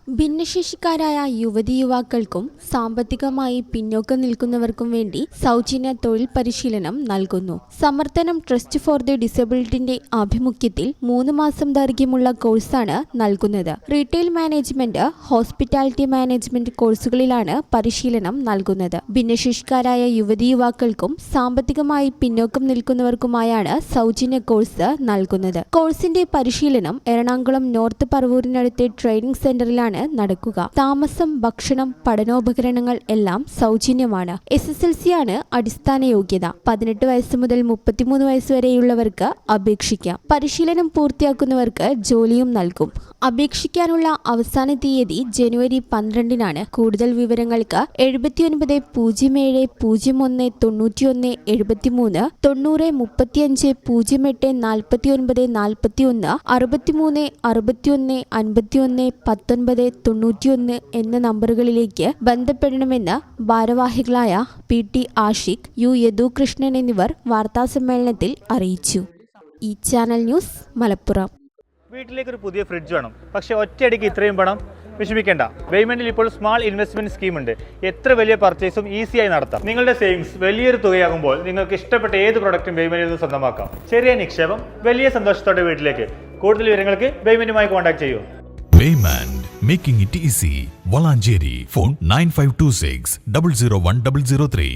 ഭിന്നശേഷിക്കാരായ യുവതീയുവാക്കൾക്കും സാമ്പത്തികമായി പിന്നോക്കം നിൽക്കുന്നവർക്കും വേണ്ടി സൗജന്യ തൊഴിൽ പരിശീലനം നൽകുന്നു. സമർത്ഥനം ട്രസ്റ്റ് ഫോർ ദി ഡിസബിലിറ്റിന്റെ ആഭിമുഖ്യത്തിൽ 3 മാസം ദൈർഘ്യമുള്ള കോഴ്സാണ് നൽകുന്നത്. റീറ്റെയിൽ മാനേജ്മെന്റ്, ഹോസ്പിറ്റാലിറ്റി മാനേജ്മെന്റ് കോഴ്സുകളിലാണ് പരിശീലനം നൽകുന്നത്. ഭിന്നശേഷിക്കാരായ യുവതീയുവാക്കൾക്കും സാമ്പത്തികമായി പിന്നോക്കം നിൽക്കുന്നവർക്കുമായാണ് സൗജന്യ കോഴ്സ് നൽകുന്നത്. കോഴ്സിന്റെ പരിശീലനം എറണാകുളം നോർത്ത് പറവൂരിനടുത്തെ ട്രെയിനിംഗ് സെന്ററിലാണ് നടക്കുക. താമസം, ഭക്ഷണം, പഠനോപകരണങ്ങൾ എല്ലാം സൗജന്യമാണ്. SSLC ആണ് അടിസ്ഥാന യോഗ്യത. 18 വയസ്സ് മുതൽ 33 വയസ്സ് വരെയുള്ളവർക്ക് അപേക്ഷിക്കാം. പരിശീലനം പൂർത്തിയാക്കുന്നവർക്ക് ജോലിയും നൽകും. അപേക്ഷിക്കാനുള്ള അവസാന തീയതി ജനുവരി 12-നാണ്. കൂടുതൽ വിവരങ്ങൾക്ക് 7907019173 9035084941 63615119 എന്ന നമ്പറുകളിലേക്ക് ബന്ധപ്പെടണമെന്ന് ഭാരവാഹികളായ PT ആഷിഖ്, U യദുകൃഷ്ണൻ എന്നിവർ വാർത്താസമ്മേളനത്തിൽ അറിയിച്ചു. ഈ ചാനൽ ന്യൂസ്, മലപ്പുറം. വീട്ടിലേക്കൊരു പുതിയ ഫ്രിഡ്ജ് വേണം, പക്ഷേ ഒറ്റയടിക്ക് ഇത്രയും പണം വിഷമിക്കേണ്ട. വേയ്മെന്റിൽ ഇപ്പോൾ സ്മാൾ ഇൻവെസ്റ്റ്മെന്റ് സ്കീം ഉണ്ട്. എത്ര വലിയ പർച്ചേസും ഈസിയായി നടത്താം. നിങ്ങളുടെ സേവിങ്സ് വലിയൊരു തുകയാകുമ്പോൾ നിങ്ങൾക്ക് ഇഷ്ടപ്പെട്ട ഏത് പ്രൊഡക്റ്റും വേയ്മെന്റിൽ നിന്ന് സ്വന്തമാക്കാം. ചെറിയ നിക്ഷേപം, വലിയ സന്തോഷത്തോടെ വീട്ടിലേക്ക്. കൂടുതൽ വിവരങ്ങൾക്ക് വേയ്മെന്റുമായി കോൺടാക്ട് ചെയ്യൂ. Waymand, making it easy. Valanjeri, phone 9526 001 003.